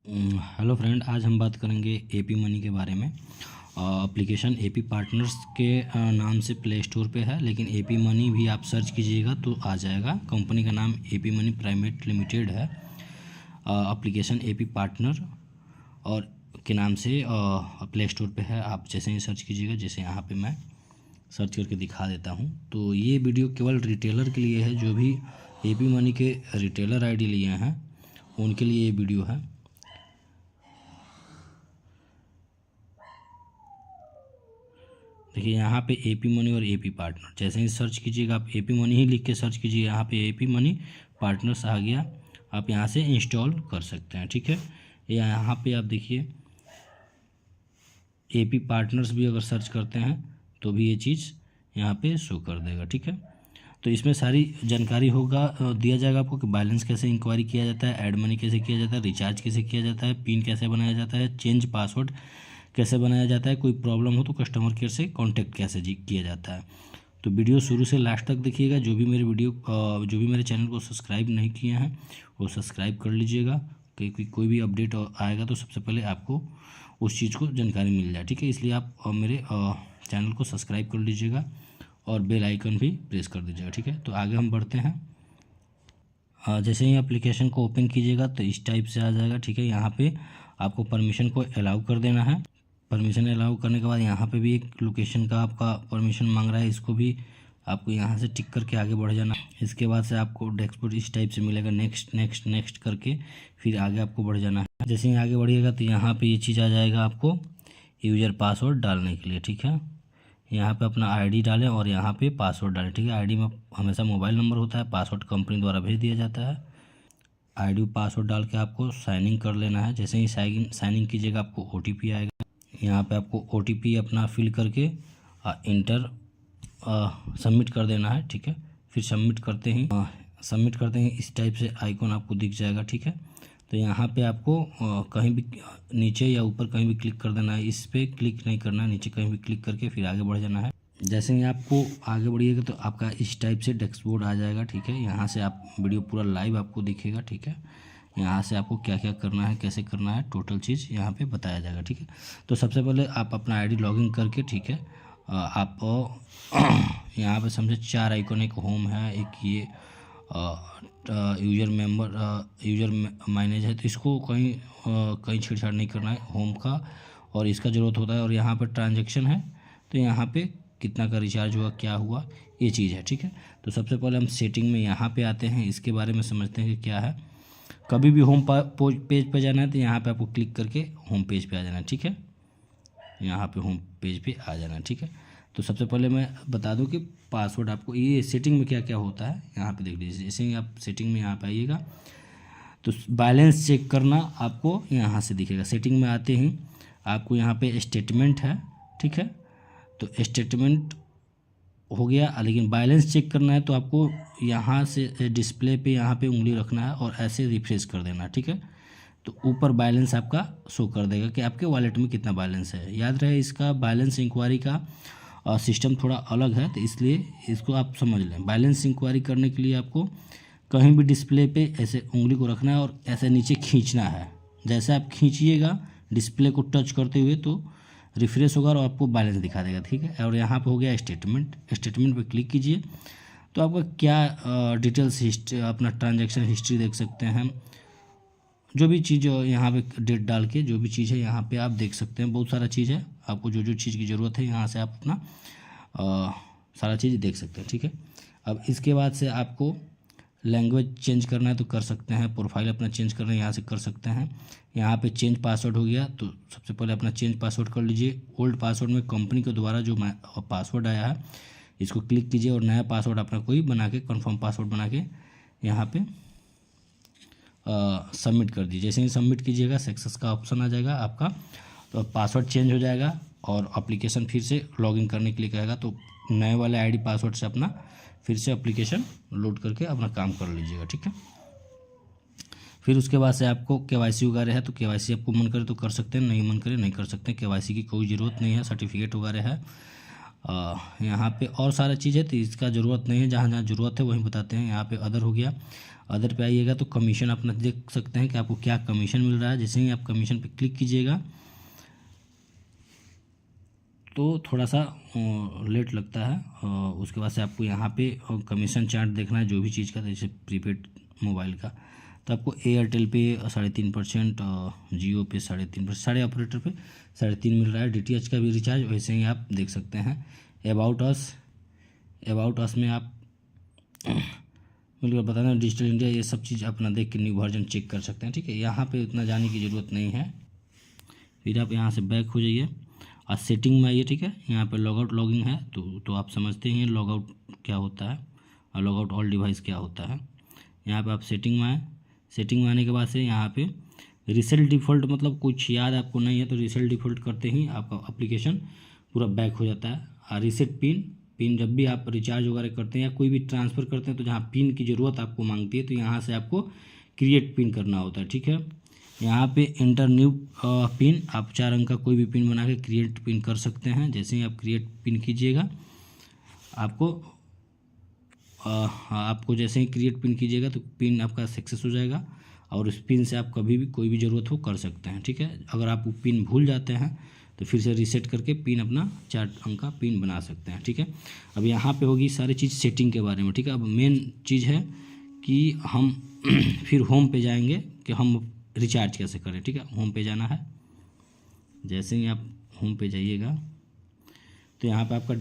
Hello friend, आज हम बात करेंगे एपी मनी के बारे में। एप्लीकेशन एपी पार्टनर्स के नाम से प्ले स्टोर पे है, लेकिन एपी मनी भी आप सर्च कीजिएगा तो आ जाएगा। कंपनी का नाम एपी मनी प्राइवेट लिमिटेड है। एप्लीकेशन एपी पार्टनर और के नाम से प्ले स्टोर पे है। आप जैसे ही सर्च कीजिएगा, जैसे यहाँ पे मैं सर्च करके दिखा देता हूँ। तो ये वीडियो केवल रिटेलर के लिए है, जो भी एपी मनी के रिटेलर आईडी लिए हैं उनके लिए ये वीडियो है। देखिए यहाँ पे एपी मनी और एपी पार्टनर, जैसे ही सर्च कीजिएगा, आप एपी मनी ही लिख के सर्च कीजिए, यहाँ पे एपी मनी पार्टनर्स आ गया। आप यहाँ से इंस्टॉल कर सकते हैं, ठीक है। यहाँ पे आप देखिए एपी पार्टनर्स भी अगर सर्च करते हैं तो भी ये चीज़ यहाँ पे शो कर देगा, ठीक है। तो इसमें सारी जानकारी होगा, दिया जाएगा आपको कि बैलेंस कैसे इंक्वायरी किया जाता है, ऐड मनी कैसे किया जाता है, रिचार्ज कैसे किया जाता है, पिन कैसे बनाया जाता है, चेंज पासवर्ड कैसे बनाया जाता है, कोई प्रॉब्लम हो तो कस्टमर केयर से कांटेक्ट कैसे किया जाता है। तो वीडियो शुरू से लास्ट तक देखिएगा। जो भी मेरे चैनल को सब्सक्राइब नहीं किए हैं वो सब्सक्राइब कर लीजिएगा, क्योंकि कोई भी अपडेट आएगा तो सबसे पहले आपको उस चीज़ को जानकारी मिल जाए, ठीक है। इसलिए आप मेरे चैनल को सब्सक्राइब कर लीजिएगा और बेल आइकन भी प्रेस कर दीजिएगा, ठीक है। तो आगे हम बढ़ते हैं। जैसे ही एप्लीकेशन को ओपन कीजिएगा तो इस टाइप से आ जाएगा, ठीक है। यहाँ पे आपको परमिशन को अलाउ कर देना है। परमिशन अलाउ करने के बाद यहाँ पे भी एक लोकेशन का आपका परमिशन मांग रहा है, इसको भी आपको यहाँ से टिक करके आगे बढ़ जाना है। इसके बाद से आपको डैशबोर्ड इस टाइप से मिलेगा, नेक्स्ट नेक्स्ट नेक्स्ट करके फिर आगे आपको बढ़ जाना है। जैसे ही आगे बढ़िएगा तो यहाँ पे ये चीज़ आ जाएगा आपको यूज़र पासवर्ड डालने के लिए, ठीक है। यहाँ पे अपना आईडी डालें और यहाँ पे पासवर्ड डालें, ठीक है। आईडी में हमेशा मोबाइल नंबर होता है, पासवर्ड कंपनी द्वारा भेज दिया जाता है। आईडी पासवर्ड डाल के आपको साइन इन कर लेना है। जैसे ही साइन इन कीजिएगा आपको ओटीपी आएगा। यहाँ पे आपको ओटीपी अपना फिल करके इंटर सबमिट कर देना है, ठीक है। फिर सबमिट करते ही इस टाइप से आइकॉन आपको दिख जाएगा, ठीक है। तो यहाँ पे आपको कहीं भी नीचे या ऊपर कहीं भी क्लिक कर देना है। इस पर क्लिक नहीं करना है, नीचे कहीं भी क्लिक करके फिर आगे बढ़ जाना है। जैसे ही आपको आगे बढ़िएगा तो आपका इस टाइप से डैशबोर्ड आ जाएगा, ठीक है। यहाँ से आप वीडियो पूरा लाइव आपको दिखेगा, ठीक है। यहाँ से आपको क्या क्या करना है, कैसे करना है, टोटल चीज़ यहाँ पे बताया जाएगा, ठीक है। तो सबसे पहले आप अपना आईडी लॉगिन करके, ठीक है, आप यहाँ पे समझे 4 आइकॉन, एक होम है, एक ये यूज़र मैनेज है। तो इसको कहीं छेड़छाड़ नहीं करना है, होम का और इसका ज़रूरत होता है। और यहाँ पर ट्रांजैक्शन है, तो यहाँ पे कितना का रिचार्ज हुआ, क्या हुआ, ये चीज़ है, ठीक है। तो सबसे पहले हम सेटिंग में यहाँ पे आते हैं, इसके बारे में समझते हैं कि क्या है। कभी भी होम पेज पे जाना है तो यहाँ पे आपको क्लिक करके होम पेज पे आ जाना है, ठीक है। यहाँ पे होम पेज पे आ जाना है, ठीक है। तो सबसे पहले मैं बता दूं कि पासवर्ड आपको ये सेटिंग में क्या क्या होता है यहाँ पे देख लीजिए। जैसे ही आप सेटिंग में यहाँ पे आइएगा तो बैलेंस चेक करना आपको यहाँ से दिखेगा। सेटिंग में आते ही आपको यहाँ पे स्टेटमेंट है, ठीक है। तो स्टेटमेंट हो गया, लेकिन बैलेंस चेक करना है तो आपको यहाँ से डिस्प्ले पे यहाँ पे उंगली रखना है और ऐसे रिफ्रेश कर देना, ठीक है। तो ऊपर बैलेंस आपका शो कर देगा कि आपके वॉलेट में कितना बैलेंस है। याद रहे इसका बैलेंस इंक्वायरी का सिस्टम थोड़ा अलग है, तो इसलिए इसको आप समझ लें। बैलेंस इंक्वायरी करने के लिए आपको कहीं भी डिस्प्ले पे ऐसे उंगली को रखना है और ऐसे नीचे खींचना है। जैसे आप खींचिएगा डिस्प्ले को टच करते हुए तो रिफ्रेश होगा और आपको बैलेंस दिखा देगा, ठीक है। और यहाँ पे हो गया स्टेटमेंट पे क्लिक कीजिए तो आपका क्या डिटेल्स हिस्ट्री, अपना ट्रांजैक्शन हिस्ट्री देख सकते हैं। जो भी चीज़ यहाँ पे डेट डाल के जो भी चीज़ है यहाँ पे आप देख सकते हैं। बहुत सारा चीज़ है, आपको जो जो चीज़ की ज़रूरत है यहाँ से आप अपना सारा चीज़ देख सकते हैं, ठीक है। अब इसके बाद से आपको लैंग्वेज चेंज करना है तो कर सकते हैं। प्रोफाइल अपना चेंज करना है यहाँ से कर सकते हैं। यहाँ पे चेंज पासवर्ड हो गया तो सबसे पहले अपना चेंज पासवर्ड कर लीजिए। ओल्ड पासवर्ड में कंपनी के द्वारा जो पासवर्ड आया है इसको क्लिक कीजिए और नया पासवर्ड अपना कोई बना के कन्फर्म पासवर्ड बना के यहाँ पे सबमिट कर दीजिए। जैसे ही सबमिट कीजिएगा सक्सेस का ऑप्शन आ जाएगा आपका, तो पासवर्ड चेंज हो जाएगा और एप्लीकेशन फिर से लॉगिन करने के लिए कहेगा। तो नए वाले आईडी पासवर्ड से अपना फिर से एप्लीकेशन लोड करके अपना काम कर लीजिएगा, ठीक है। फिर उसके बाद से आपको केवाईसी वगैरह है तो केवाईसी आपको मन करे तो कर सकते हैं, नहीं मन करे नहीं कर सकते हैं। केवाईसी की कोई ज़रूरत नहीं है। सर्टिफिकेट वगैरह है यहाँ पे और सारा चीज़ है तो इसका ज़रूरत नहीं है। जहाँ जहाँ ज़रूरत है वहीं बताते हैं। यहाँ पे अदर हो गया, अदर पे आइएगा तो कमीशन अपना देख सकते हैं कि आपको क्या कमीशन मिल रहा है। जैसे ही आप कमीशन पे क्लिक कीजिएगा तो थोड़ा सा लेट लगता है। उसके बाद से आपको यहाँ पे कमीशन चार्ट देखना है जो भी चीज़ का, जैसे प्रीपेड मोबाइल का, तो आपको एयरटेल पे 3.5%, जियो पे 3.5%, सारे ऑपरेटर पे 3.5 मिल रहा है। DTH का भी रिचार्ज वैसे ही आप देख सकते हैं। अबाउट अस में आप बिल्कुल बताना डिजिटल इंडिया, ये सब चीज़ अपना देख के न्यू वर्जन चेक कर सकते हैं, ठीक है। यहाँ पे उतना जाने की ज़रूरत नहीं है। फिर आप यहाँ से बैक हो जाइए और सेटिंग में आइए, ठीक है। यहाँ पे लॉगआउट लॉगिन है तो आप समझते ही हैं लॉगआउट क्या होता है और लॉगआउट ऑल डिवाइस क्या होता है। यहाँ पे आप सेटिंग में आए, सेटिंग में आने के बाद से यहाँ पे रीसेट डिफ़ॉल्ट, मतलब कुछ याद आपको नहीं है तो रीसेट डिफ़ॉल्ट करते ही आपका एप्लीकेशन पूरा बैक हो जाता है। और रीसेट पिन जब भी आप रिचार्ज वगैरह करते हैं या कोई भी ट्रांसफ़र करते हैं तो जहाँ पिन की ज़रूरत आपको मांगती है तो यहाँ से आपको क्रिएट पिन करना होता है, ठीक है। यहाँ पे इंटर न्यू पिन, आप 4 अंक का कोई भी पिन बना के क्रिएट पिन कर सकते हैं। जैसे ही आप क्रिएट पिन कीजिएगा आपको जैसे ही क्रिएट पिन कीजिएगा तो पिन आपका सक्सेस हो जाएगा और उस पिन से आप कभी भी कोई भी ज़रूरत हो कर सकते हैं, ठीक है। अगर आप वो पिन भूल जाते हैं तो फिर से रीसेट करके पिन अपना 4 अंक का पिन बना सकते हैं, ठीक है। अब यहाँ पे होगी सारी चीज़ सेटिंग के बारे में, ठीक है। अब मेन चीज़ है कि हम फिर होम पे जाएंगे कि हम रिचार्ज कैसे करें, ठीक है। होम पे जाना है। जैसे ही आप होम पे जाइएगा तो यहाँ पे आपका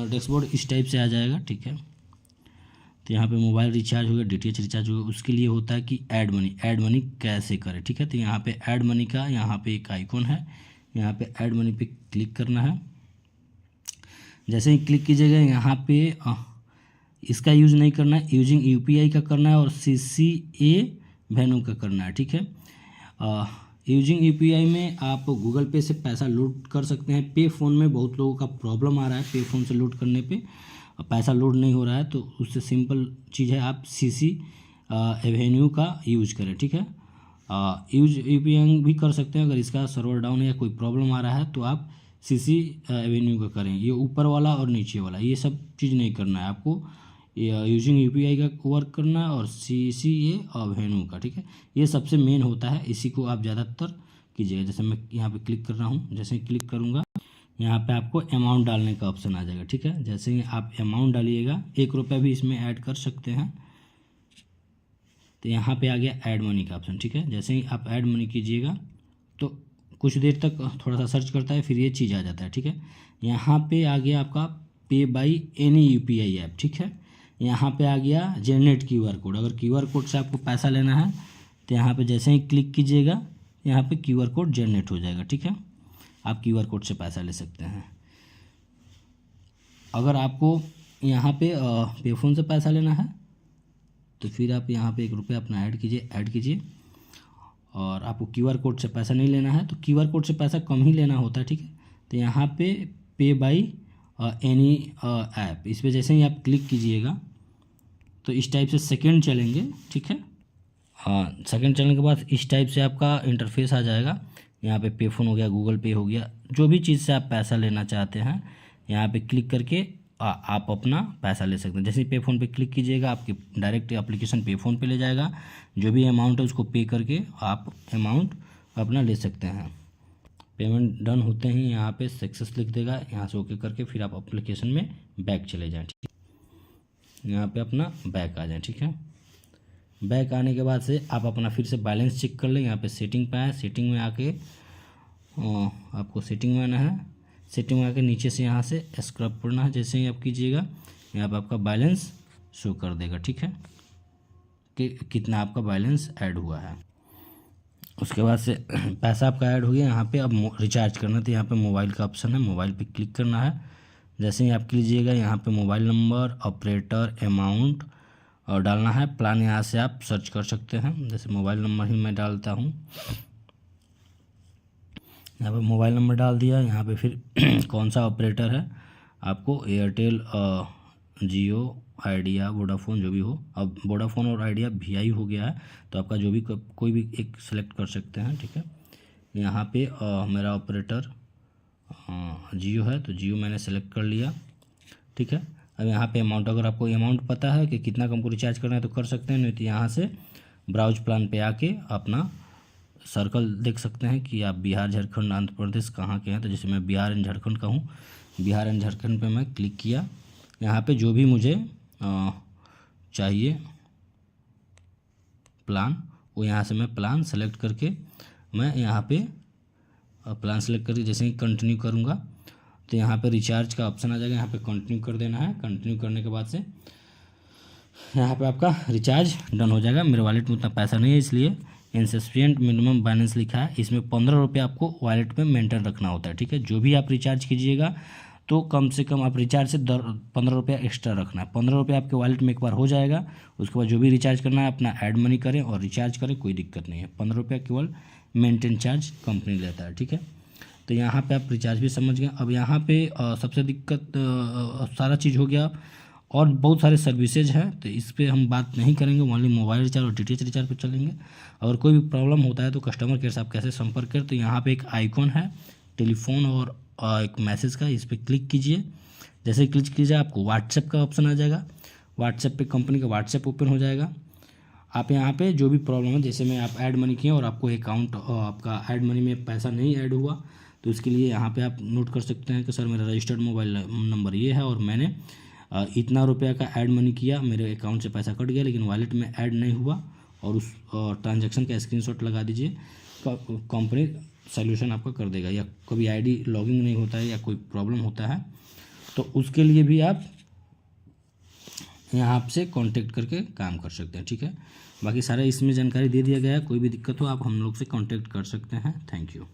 डैशबोर्ड इस टाइप से आ जाएगा, ठीक है। तो यहाँ पे मोबाइल रिचार्ज हो गया, DTH रिचार्ज हो गया। उसके लिए होता है कि ऐड मनी कैसे करें, ठीक है। तो यहाँ पे ऐड मनी का यहाँ पे एक आइकॉन है, यहाँ पे ऐड मनी पे क्लिक करना है। जैसे ही क्लिक कीजिएगा यहाँ पे इसका यूज़ नहीं करना है, यूजिंग UPI का करना है और CCA वेन्यू का करना है, ठीक है। यूजिंग UPI में आप गूगल पे से पैसा लोड कर सकते हैं। पे फ़ोन में बहुत लोगों का प्रॉब्लम आ रहा है, पे फ़ोन से लोड करने पे पैसा लोड नहीं हो रहा है, तो उससे सिंपल चीज़ है आप CC एवेन्यू का यूज करें, ठीक है। यूज UPI भी कर सकते हैं। अगर इसका सर्वर डाउन है या कोई प्रॉब्लम आ रहा है तो आप CC एवेन्यू का करें। ये ऊपर वाला और नीचे वाला ये सब चीज़ नहीं करना है आपको, यूजिंग UPI का वर्क करना है और CCA एवेन्यू का, ठीक है। ये सबसे मेन होता है, इसी को आप ज़्यादातर कीजिएगा। जैसे मैं यहाँ पे क्लिक कर रहा हूँ, जैसे ही क्लिक करूँगा यहाँ पे आपको अमाउंट डालने का ऑप्शन आ जाएगा, ठीक है। जैसे ही आप अमाउंट डालिएगा, 1 रुपया भी इसमें ऐड कर सकते हैं। तो यहाँ पे आ गया ऐड मनी का ऑप्शन, ठीक है। जैसे ही आप ऐड मनी कीजिएगा तो कुछ देर तक थोड़ा सा सर्च करता है, फिर ये चीज़ आ जाता है, ठीक है। यहाँ पे आ गया आपका पे बाई एनी UPI ऐप, ठीक है। यहाँ पे आ गया जनरेट QR कोड। अगर QR कोड से आपको पैसा लेना है तो यहाँ पे जैसे ही क्लिक कीजिएगा यहाँ पे QR कोड जनरेट हो जाएगा, ठीक है। आप QR कोड से पैसा ले सकते हैं। अगर आपको यहाँ पे पे फ़ोन से पैसा लेना है तो फिर आप यहाँ पे 1 रुपया अपना ऐड कीजिए। और आपको QR कोड से पैसा नहीं लेना है तो QR कोड से पैसा कम ही लेना होता है, ठीक है। तो यहाँ पे बाई एनी ऐप, इस पर जैसे ही आप क्लिक कीजिएगा तो इस टाइप से सेकंड चलेंगे, ठीक है। हाँ, सेकंड चलने के बाद इस टाइप से आपका इंटरफेस आ जाएगा। यहाँ पे फ़ोन हो गया, गूगल पे हो गया, जो भी चीज़ से आप पैसा लेना चाहते हैं यहाँ पे क्लिक करके आप अपना पैसा ले सकते हैं। जैसे ही फ़ोन पे क्लिक कीजिएगा आपके डायरेक्ट एप्लीकेशन फ़ोन पे ले जाएगा। जो भी अमाउंट है उसको पे करके आप अमाउंट अपना ले सकते हैं। पेमेंट डन होते ही यहाँ पे सक्सेस लिख देगा, यहाँ से ओके करके फिर आप एप्लीकेशन में बैक चले जाएँ, ठीक है। यहाँ पे अपना बैक आ जाए, ठीक है। बैक आने के बाद से आप अपना फिर से बैलेंस चेक कर लें। यहाँ पे सेटिंग पे आए, सेटिंग में आके आपको सेटिंग में आना है। सेटिंग में आके नीचे से यहाँ से स्क्रब करना है। जैसे ही आप कीजिएगा यहाँ पे आपका बैलेंस शो कर देगा, ठीक है, कि कितना आपका बैलेंस ऐड हुआ है। उसके बाद से पैसा आपका ऐड हो गया। यहाँ पे अब रिचार्ज करना, तो यहाँ पे मोबाइल का ऑप्शन है, मोबाइल पे क्लिक करना है। जैसे ही आप कीजिएगा यहाँ पे मोबाइल नंबर, ऑपरेटर, अमाउंट और डालना है। प्लान यहाँ से आप सर्च कर सकते हैं। जैसे मोबाइल नंबर ही मैं डालता हूँ, यहाँ पे मोबाइल नंबर डाल दिया। यहाँ पे फिर कौन सा ऑपरेटर है आपको, एयरटेल, जियो, आइडिया, वोडाफोन, जो भी हो। अब वोडाफोन और आइडिया VI हो गया है तो आपका जो भी कोई भी एक सिलेक्ट कर सकते हैं, ठीक है। यहाँ पे मेरा ऑपरेटर जियो है तो जियो मैंने सेलेक्ट कर लिया, ठीक है। अब यहाँ पे अमाउंट, अगर आपको अमाउंट पता है कि कितना का हमको रिचार्ज करना है तो कर सकते हैं, नहीं तो यहाँ से ब्राउज प्लान पे आके अपना सर्कल देख सकते हैं कि आप बिहार, झारखंड, आंध्र प्रदेश कहाँ के हैं। तो जैसे मैं बिहार एंड झारखंड का हूँ, बिहार एंड झारखंड पे मैं क्लिक किया। यहाँ पे जो भी मुझे चाहिए प्लान, वो यहाँ से मैं प्लान सेलेक्ट करके मैं यहाँ पे प्लान सेलेक्ट करके जैसे ही कंटिन्यू करूँगा तो यहाँ पे रिचार्ज का ऑप्शन आ जाएगा। यहाँ पे कंटिन्यू कर देना है। कंटिन्यू करने के बाद से यहाँ पे आपका रिचार्ज डन हो जाएगा। मेरे वॉलेट में उतना पैसा नहीं है, इसलिए इनसफिशिएंट मिनिमम बैलेंस लिखा है। इसमें 15 रुपये आपको वॉलेट में मेंटेन रखना होता है, ठीक है। जो भी आप रिचार्ज कीजिएगा तो कम से कम आप रिचार्ज से 15 रुपया एक्स्ट्रा रखना है। 15 रुपये आपके वॉलेट में एक बार हो जाएगा, उसके बाद जो भी रिचार्ज करना है अपना ऐड मनी करें और रिचार्ज करें, कोई दिक्कत नहीं है। 15 रुपया केवल मेंटेन चार्ज कंपनी लेता है, ठीक है। तो यहाँ पे आप रिचार्ज भी समझ गए। अब यहाँ पे सबसे दिक्कत सारा चीज़ हो गया और बहुत सारे सर्विसेज हैं, तो इस पर हम बात नहीं करेंगे। ओनली मोबाइल रिचार्ज और DTH रिचार्ज पे चलेंगे। अगर कोई भी प्रॉब्लम होता है तो कस्टमर केयर से आप कैसे संपर्क करें, तो यहाँ पे एक आइकॉन है टेलीफोन और एक मैसेज का, इस पर क्लिक कीजिए। जैसे क्लिक कीजिए आपको व्हाट्सएप का ऑप्शन आ जाएगा। व्हाट्सएप पे कंपनी का व्हाट्सएप ओपन हो जाएगा। आप यहाँ पे जो भी प्रॉब्लम है, जैसे मैं आप ऐड मनी किए और आपको अकाउंट आपका ऐड मनी में पैसा नहीं ऐड हुआ, तो इसके लिए यहाँ पे आप नोट कर सकते हैं कि सर मेरा रजिस्टर्ड मोबाइल नंबर ये है और मैंने इतना रुपया का ऐड मनी किया, मेरे अकाउंट से पैसा कट गया लेकिन वॉलेट में ऐड नहीं हुआ, और उस ट्रांजैक्शन का स्क्रीनशॉट लगा दीजिए। कंपनी सॉल्यूशन आपका कर देगा। या कभी ID लॉगिन नहीं होता है या कोई प्रॉब्लम होता है तो उसके लिए भी आप यहाँ से कांटेक्ट करके काम कर सकते हैं, ठीक है। बाकी सारा इसमें जानकारी दे दिया गया है। कोई भी दिक्कत हो आप हम लोग से कांटेक्ट कर सकते हैं। Thank you.